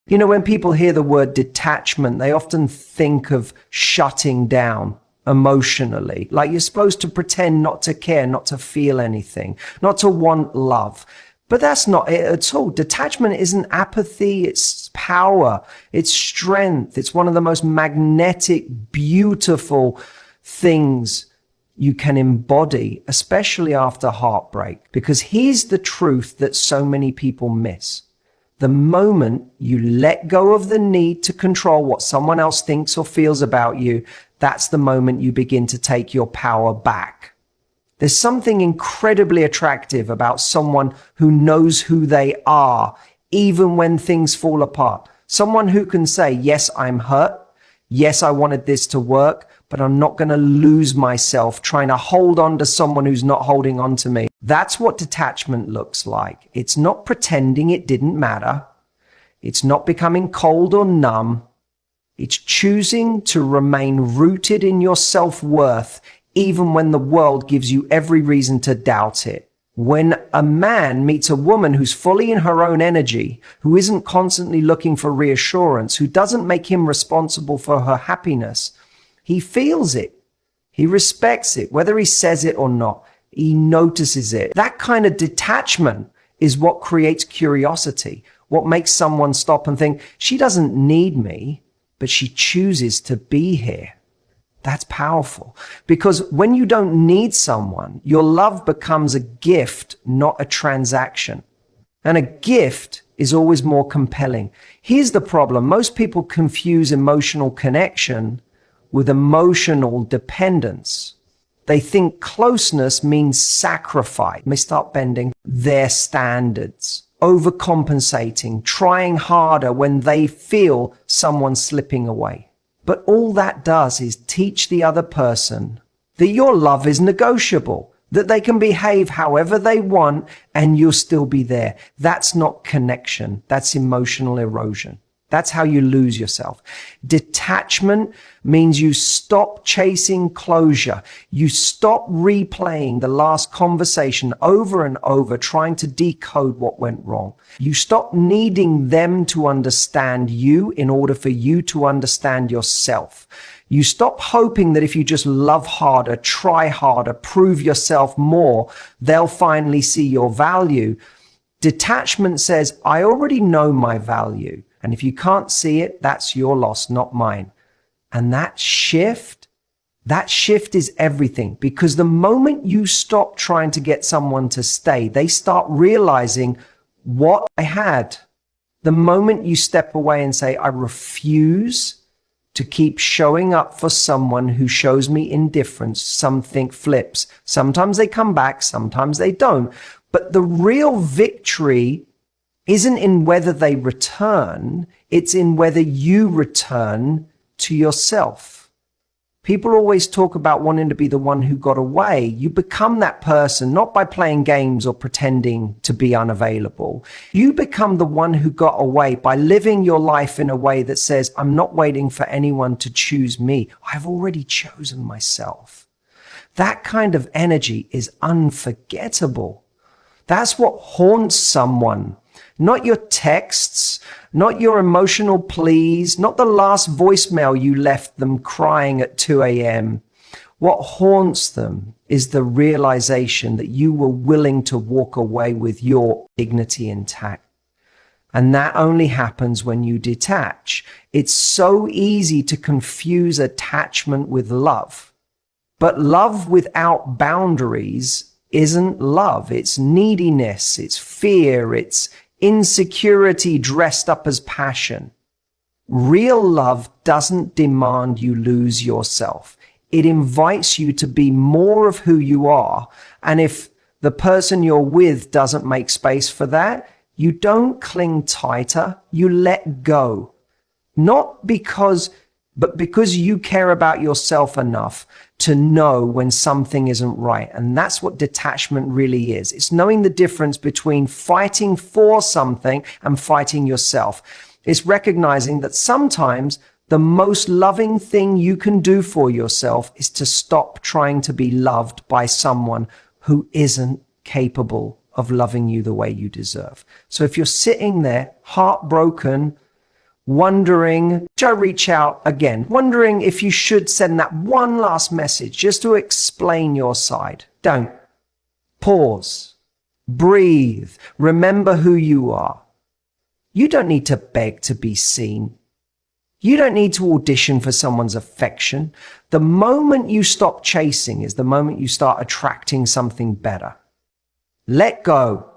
You know, when people hear the word detachment, they often think of shutting down emotionally, like you're supposed to pretend not to care, not to feel anything, not to want love. But that's not it at all. Detachment isn't apathy, it's power, it's strength. It's one of the most magnetic, beautiful things you can embody, especially after heartbreak, because here's the truth that so many people miss. The moment you let go of the need to control what someone else thinks or feels about you, that's the moment you begin to take your power back. There's something incredibly attractive about someone who knows who they are, even when things fall apart. Someone who can say, yes, I'm hurt. Yes, I wanted this to work, but I'm not going to lose myself trying to hold on to someone who's not holding on to me. That's what detachment looks like. It's not pretending it didn't matter. It's not becoming cold or numb. It's choosing to remain rooted in your self-worth, even when the world gives you every reason to doubt it. When a man meets a woman who's fully in her own energy, who isn't constantly looking for reassurance, who doesn't make him responsible for her happiness, he feels it. He respects it, whether he says it or not. He notices it. That kind of detachment is what creates curiosity, what makes someone stop and think, she doesn't need me, but she chooses to be here. That's powerful, because when you don't need someone, your love becomes a gift, not a transaction. And a gift is always more compelling. Here's the problem. Most people confuse emotional connection with emotional dependence. They think closeness means sacrifice. They start bending their standards, overcompensating, trying harder when they feel someone slipping away. But all that does is teach the other person that your love is negotiable, that they can behave however they want and you'll still be there. That's not connection. That's emotional erosion. That's how you lose yourself. Detachment means you stop chasing closure. You stop replaying the last conversation over and over, trying to decode what went wrong. You stop needing them to understand you in order for you to understand yourself. You stop hoping that if you just love harder, try harder, prove yourself more, they'll finally see your value. Detachment says, I already know my value. And if you can't see it, that's your loss, not mine. And that shift is everything, because the moment you stop trying to get someone to stay, they start realizing what I had. The moment you step away and say, I refuse to keep showing up for someone who shows me indifference, something flips. Sometimes they come back, sometimes they don't. But the real victory isn't in whether they return, it's in whether you return to yourself. People always talk about wanting to be the one who got away. You become that person, not by playing games or pretending to be unavailable. You become the one who got away by living your life in a way that says, I'm not waiting for anyone to choose me. I've already chosen myself. That kind of energy is unforgettable. That's what haunts someone. Not your texts, not your emotional pleas, not the last voicemail you left them crying at 2 a.m. What haunts them is the realization that you were willing to walk away with your dignity intact. And that only happens when you detach. It's so easy to confuse attachment with love. But love without boundaries isn't love. It's neediness, it's fear, it's insecurity dressed up as passion. Real love doesn't demand you lose yourself. It invites you to be more of who you are. And if the person you're with doesn't make space for that, you don't cling tighter, you let go. Not because, but because you care about yourself enough to know when something isn't right. And that's what detachment really is. It's knowing the difference between fighting for something and fighting yourself. It's recognizing that sometimes the most loving thing you can do for yourself is to stop trying to be loved by someone who isn't capable of loving you the way you deserve. So if you're sitting there heartbroken, wondering, should I reach out again? Wondering if you should send that one last message just to explain your side. Don't. Pause. Breathe. Remember who you are. You don't need to beg to be seen. You don't need to audition for someone's affection. The moment you stop chasing is the moment you start attracting something better. Let go.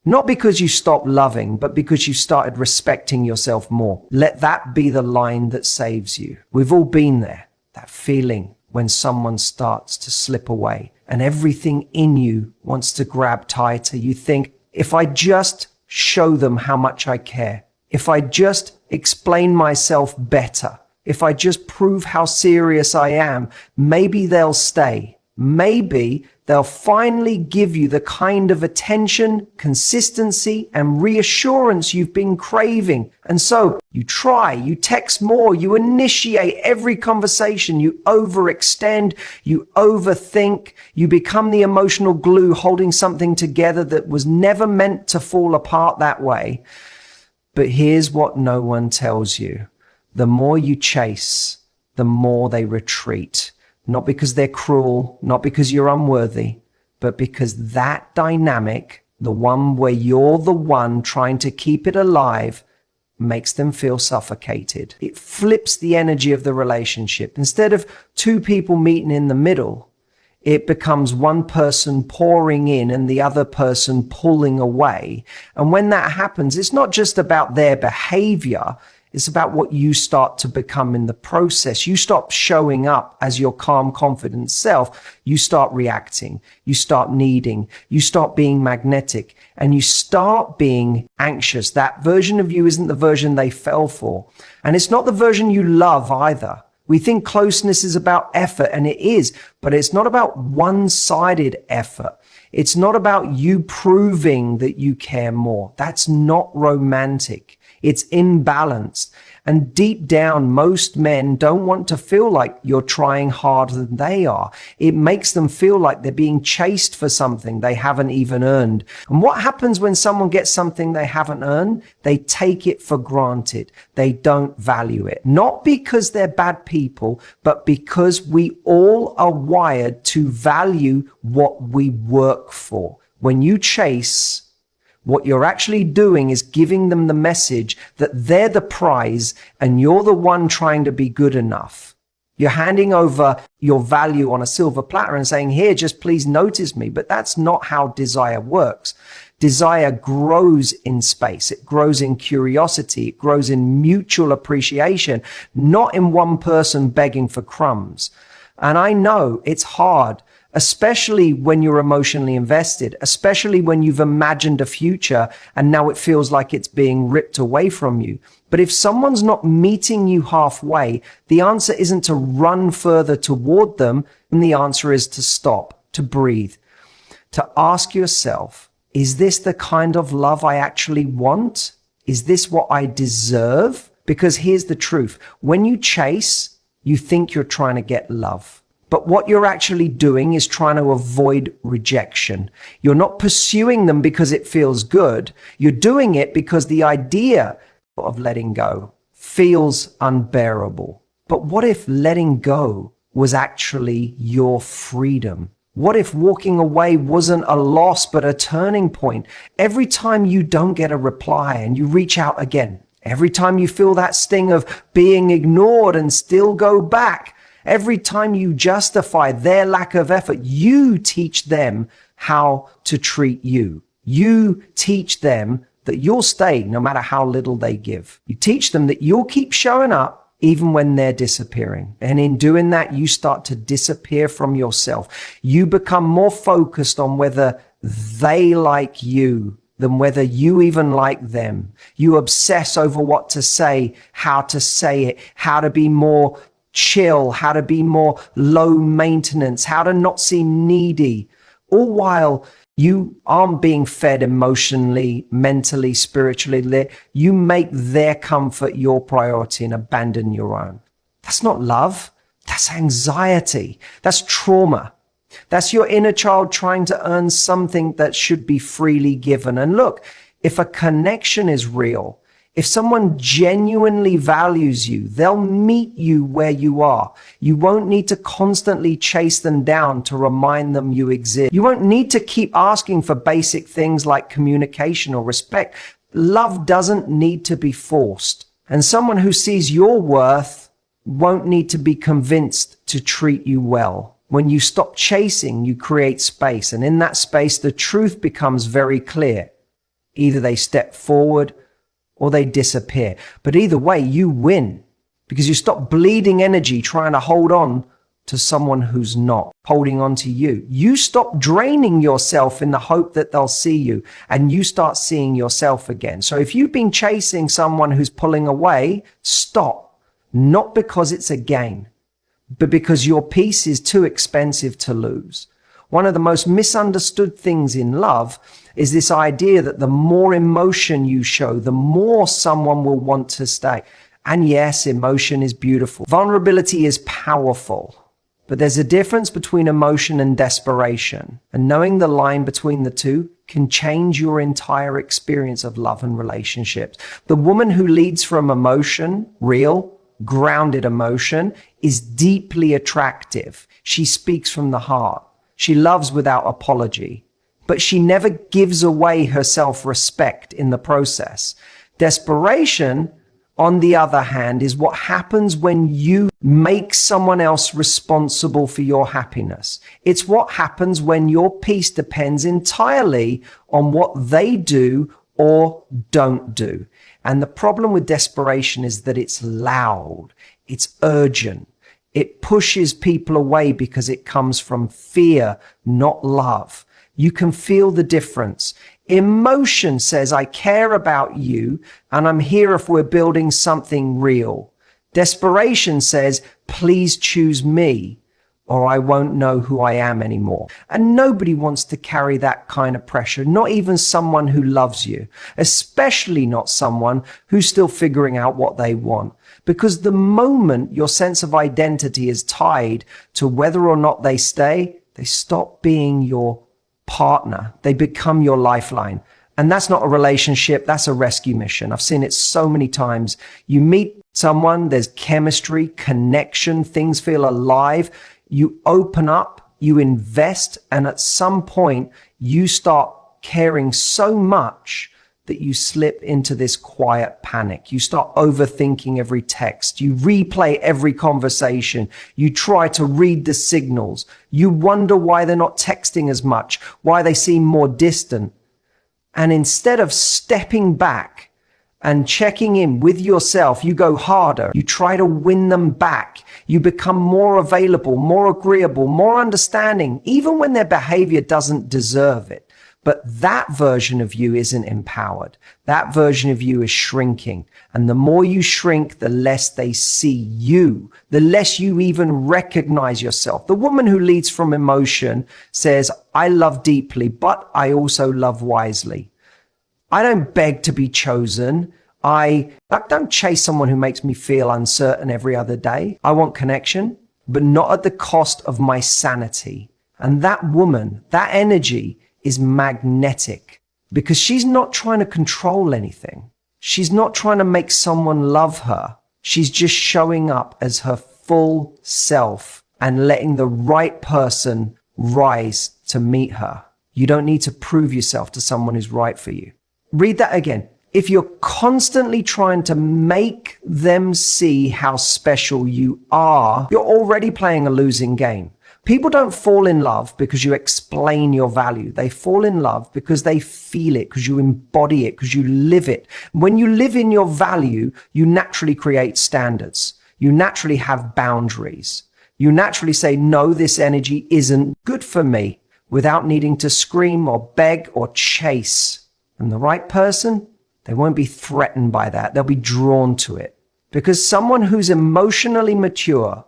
Not because you stopped loving, but because you started respecting yourself more. Let that be the line that saves you. We've all been there. That feeling when someone starts to slip away and everything in you wants to grab tighter. You think, if I just show them how much I care, if I just explain myself better, if I just prove how serious I am, maybe they'll stay. Maybe they'll finally give you the kind of attention, consistency, and reassurance you've been craving. And so you try, you text more, you initiate every conversation, you overextend, you overthink, you become the emotional glue holding something together that was never meant to fall apart that way. But here's what no one tells you. The more you chase, the more they retreat. Not because they're cruel, not because you're unworthy, but because that dynamic, the one where you're the one trying to keep it alive, makes them feel suffocated. It flips the energy of the relationship. Instead of two people meeting in the middle, it becomes one person pouring in and the other person pulling away. And when that happens, it's not just about their behavior. It's about what you start to become in the process. You stop showing up as your calm, confident self. You start reacting. You start needing. You start being magnetic. And you start being anxious. That version of you isn't the version they fell for. And it's not the version you love either. We think closeness is about effort, and it is, but it's not about one-sided effort. It's not about you proving that you care more. That's not romantic. It's imbalanced. And deep down, most men don't want to feel like you're trying harder than they are. It makes them feel like they're being chased for something they haven't even earned. And what happens when someone gets something they haven't earned? They take it for granted. They don't value it. Not because they're bad people, but because we all are wired to value what we work for. When you chase, what you're actually doing is giving them the message that they're the prize and you're the one trying to be good enough. You're handing over your value on a silver platter and saying, here, just please notice me. But that's not how desire works. Desire grows in space. It grows in curiosity. It grows in mutual appreciation, not in one person begging for crumbs. And I know it's hard, especially when you're emotionally invested, especially when you've imagined a future and now it feels like it's being ripped away from you. But if someone's not meeting you halfway, the answer isn't to run further toward them, and the answer is to stop, to breathe, to ask yourself, is this the kind of love I actually want? Is this what I deserve? Because here's the truth. When you chase, you think you're trying to get love. But what you're actually doing is trying to avoid rejection. You're not pursuing them because it feels good. You're doing it because the idea of letting go feels unbearable. But what if letting go was actually your freedom? What if walking away wasn't a loss, but a turning point? Every time you don't get a reply and you reach out again, every time you feel that sting of being ignored and still go back, every time you justify their lack of effort, you teach them how to treat you. You teach them that you'll stay no matter how little they give. You teach them that you'll keep showing up even when they're disappearing. And in doing that, you start to disappear from yourself. You become more focused on whether they like you than whether you even like them. You obsess over what to say, how to say it, how to be more chill, how to be more low maintenance, how to not seem needy, all while you aren't being fed emotionally, mentally, spiritually. You make their comfort your priority and abandon your own. That's not love. That's anxiety. That's trauma. That's your inner child trying to earn something that should be freely given. And look, if a connection is real, If someone genuinely values you, they'll meet you where you are. You won't need to constantly chase them down to remind them you exist. You won't need to keep asking for basic things like communication or respect. Love doesn't need to be forced. And someone who sees your worth won't need to be convinced to treat you well. When you stop chasing, you create space. And in that space, the truth becomes very clear. Either they step forward or they disappear. But either way, you win because you stop bleeding energy trying to hold on to someone who's not holding on to you. You stop draining yourself in the hope that they'll see you, and you start seeing yourself again. So if you've been chasing someone who's pulling away, stop. Not because it's a gain, but because your peace is too expensive to lose. One of the most misunderstood things in love is this idea that the more emotion you show, the more someone will want to stay. And yes, emotion is beautiful. Vulnerability is powerful. But there's a difference between emotion and desperation. And knowing the line between the two can change your entire experience of love and relationships. The woman who leads from emotion, real, grounded emotion, is deeply attractive. She speaks from the heart. She loves without apology, but she never gives away her self-respect in the process. Desperation, on the other hand, is what happens when you make someone else responsible for your happiness. It's what happens when your peace depends entirely on what they do or don't do. And the problem with desperation is that it's loud, it's urgent. It pushes people away because it comes from fear, not love. You can feel the difference. Emotion says, I care about you and I'm here if we're building something real. Desperation says, please choose me or I won't know who I am anymore. And nobody wants to carry that kind of pressure, not even someone who loves you, especially not someone who's still figuring out what they want. Because the moment your sense of identity is tied to whether or not they stay, they stop being your partner. They become your lifeline. And that's not a relationship. That's a rescue mission. I've seen it so many times. You meet someone, there's chemistry, connection, things feel alive. You open up, you invest, and at some point you start caring so much that you slip into this quiet panic. You start overthinking every text. You replay every conversation. You try to read the signals. You wonder why they're not texting as much, why they seem more distant. And instead of stepping back and checking in with yourself, you go harder. You try to win them back. You become more available, more agreeable, more understanding, even when their behavior doesn't deserve it. But that version of you isn't empowered. That version of you is shrinking. And the more you shrink, the less they see you, the less you even recognize yourself. The woman who leads from emotion says, I love deeply, but I also love wisely. I don't beg to be chosen. I don't chase someone who makes me feel uncertain every other day. I want connection, but not at the cost of my sanity. And that woman, that energy is magnetic because she's not trying to control anything. She's not trying to make someone love her. She's just showing up as her full self and letting the right person rise to meet her. You don't need to prove yourself to someone who's right for you. Read that again. If you're constantly trying to make them see how special you are, you're already playing a losing game. People don't fall in love because you explain your value. They fall in love because they feel it, because you embody it, because you live it. When you live in your value, you naturally create standards. You naturally have boundaries. You naturally say, no, this energy isn't good for me, without needing to scream or beg or chase. And the right person, they won't be threatened by that. They'll be drawn to it. Because someone who's emotionally mature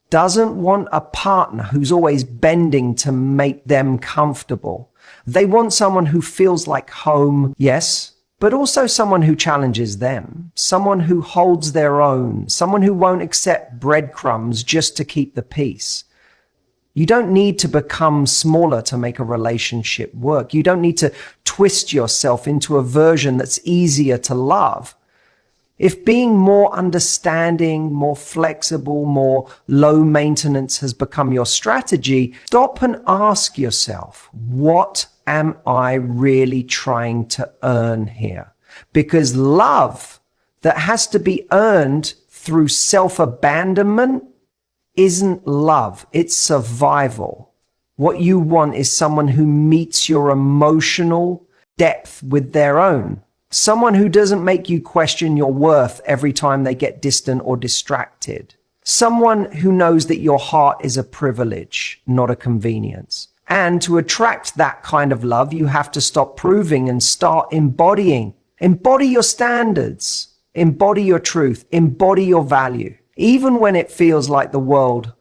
doesn't want a partner who's always bending to make them comfortable. They want someone who feels like home, yes, but also someone who challenges them, someone who holds their own, someone who won't accept breadcrumbs just to keep the peace. You don't need to become smaller to make a relationship work. You don't need to twist yourself into a version that's easier to love. If being more understanding, more flexible, more low maintenance has become your strategy, stop and ask yourself, what am I really trying to earn here? Because love that has to be earned through self-abandonment isn't love, it's survival. What you want is someone who meets your emotional depth with their own. Someone who doesn't make you question your worth every time they get distant or distracted. Someone who knows that your heart is a privilege, not a convenience. And to attract that kind of love, you have to stop proving and start embodying. Embody your standards. Embody your truth. Embody your value. Even when it feels like the world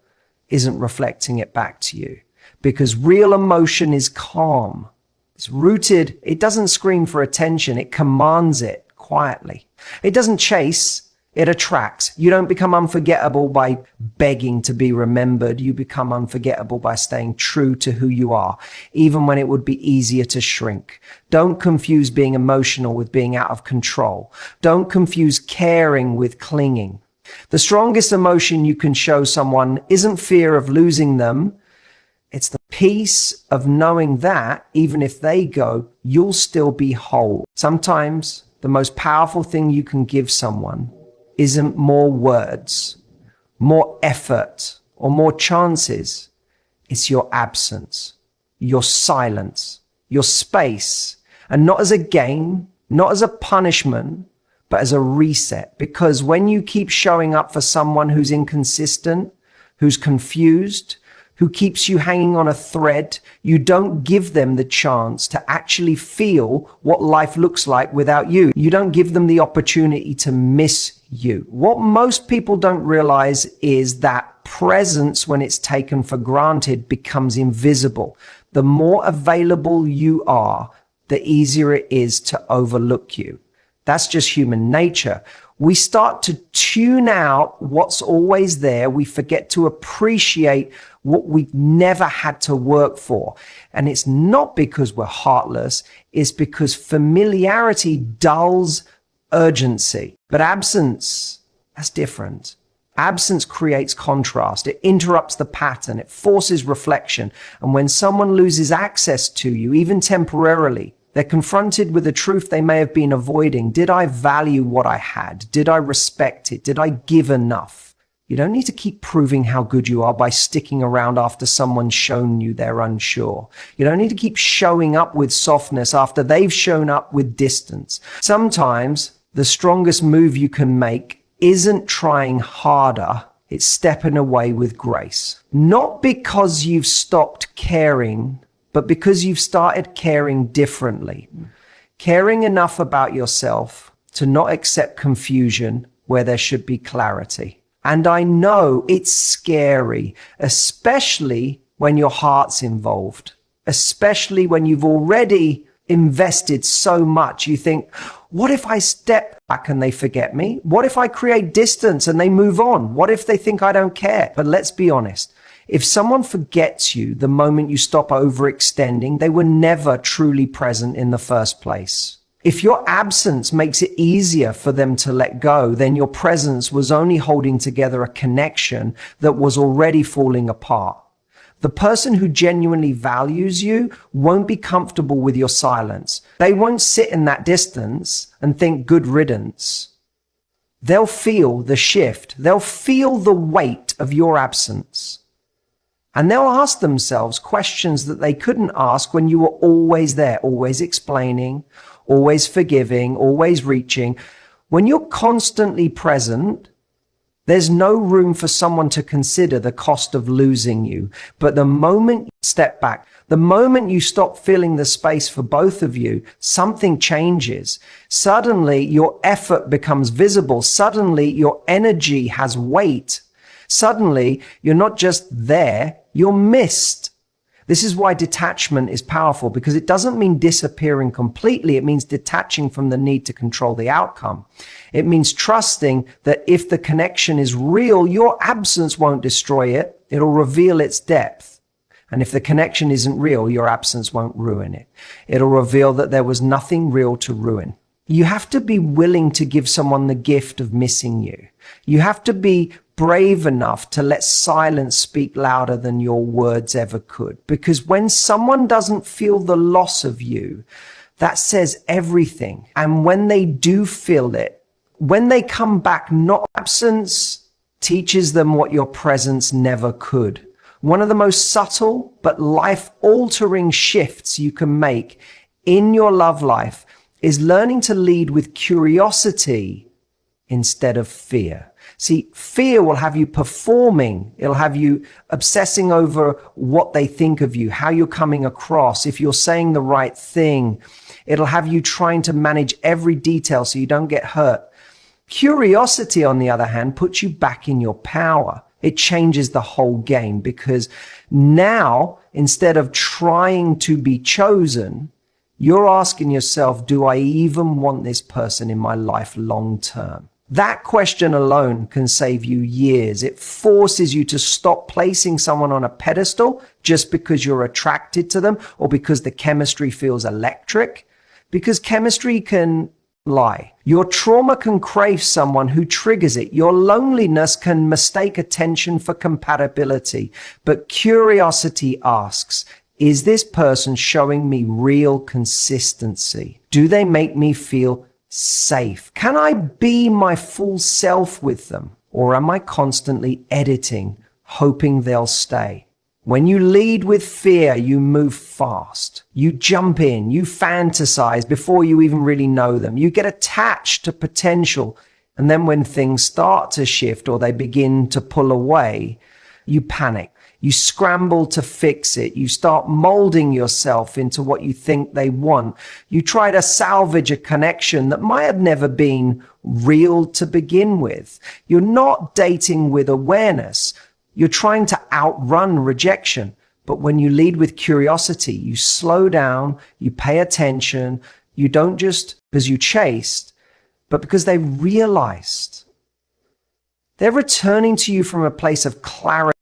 isn't reflecting it back to you. Because real emotion is calm. It's rooted. It doesn't scream for attention. It commands it quietly. It doesn't chase. It attracts. You don't become unforgettable by begging to be remembered. You become unforgettable by staying true to who you are, even when it would be easier to shrink. Don't confuse being emotional with being out of control. Don't confuse caring with clinging. The strongest emotion you can show someone isn't fear of losing them. It's the peace of knowing that even if they go, you'll still be whole. Sometimes the most powerful thing you can give someone isn't more words, more effort, or more chances. It's your absence, your silence, your space, and not as a game, not as a punishment, but as a reset. Because when you keep showing up for someone who's inconsistent, who's confused, who keeps you hanging on a thread, you don't give them the chance to actually feel what life looks like without you. You don't give them the opportunity to miss you. What most people don't realize is that presence, when it's taken for granted, becomes invisible. The more available you are, the easier it is to overlook you. That's just human nature. We start to tune out what's always there. We forget to appreciate what we've never had to work for. And it's not because we're heartless. It's because familiarity dulls urgency. But absence, that's different. Absence creates contrast. It interrupts the pattern. It forces reflection. And when someone loses access to you, even temporarily, they're confronted with a truth they may have been avoiding. Did I value what I had? Did I respect it? Did I give enough? You don't need to keep proving how good you are by sticking around after someone's shown you they're unsure. You don't need to keep showing up with softness after they've shown up with distance. Sometimes the strongest move you can make isn't trying harder. It's stepping away with grace. Not because you've stopped caring, but because you've started caring differently. Caring enough about yourself to not accept confusion where there should be clarity. And I know it's scary, especially when your heart's involved, especially when you've already invested so much. You think, what if I step back and they forget me? What if I create distance and they move on? What if they think I don't care? But let's be honest. If someone forgets you the moment you stop overextending, they were never truly present in the first place. If your absence makes it easier for them to let go, then your presence was only holding together a connection that was already falling apart. The person who genuinely values you won't be comfortable with your silence. They won't sit in that distance and think good riddance. They'll feel the shift. They'll feel the weight of your absence. And they'll ask themselves questions that they couldn't ask when you were always there, always explaining, always forgiving, always reaching. When you're constantly present, there's no room for someone to consider the cost of losing you. But the moment you step back, the moment you stop filling the space for both of you, something changes. Suddenly, your effort becomes visible. Suddenly, your energy has weight. Suddenly, you're not just there, you're missed. This is why detachment is powerful, because it doesn't mean disappearing completely. It means detaching from the need to control the outcome. It means trusting that if the connection is real, your absence won't destroy it. It'll reveal its depth. And if the connection isn't real, your absence won't ruin it. It'll reveal that there was nothing real to ruin. You have to be willing to give someone the gift of missing you. You have to be brave enough to let silence speak louder than your words ever could. Because when someone doesn't feel the loss of you, that says everything. And when they do feel it, when they come back, not absence teaches them what your presence never could. One of the most subtle but life-altering shifts you can make in your love life is learning to lead with curiosity instead of fear. See, fear will have you performing. It'll have you obsessing over what they think of you, how you're coming across, if you're saying the right thing. It'll have you trying to manage every detail so you don't get hurt. Curiosity, on the other hand, puts you back in your power. It changes the whole game, because now, instead of trying to be chosen, you're asking yourself, do I even want this person in my life long term? That question alone can save you years. It forces you to stop placing someone on a pedestal just because you're attracted to them or because the chemistry feels electric, because chemistry can lie. Your trauma can crave someone who triggers it. Your loneliness can mistake attention for compatibility. But curiosity asks, is this person showing me real consistency? Do they make me feel safe? Can I be my full self with them? Or am I constantly editing, hoping they'll stay? When you lead with fear, you move fast. You jump in, you fantasize before you even really know them. You get attached to potential. And then when things start to shift or they begin to pull away, you panic. You scramble to fix it. You start molding yourself into what you think they want. You try to salvage a connection that might have never been real to begin with. You're not dating with awareness. You're trying to outrun rejection. But when you lead with curiosity, you slow down, you pay attention. You don't just because you chased, but because they realized. They're returning to you from a place of clarity.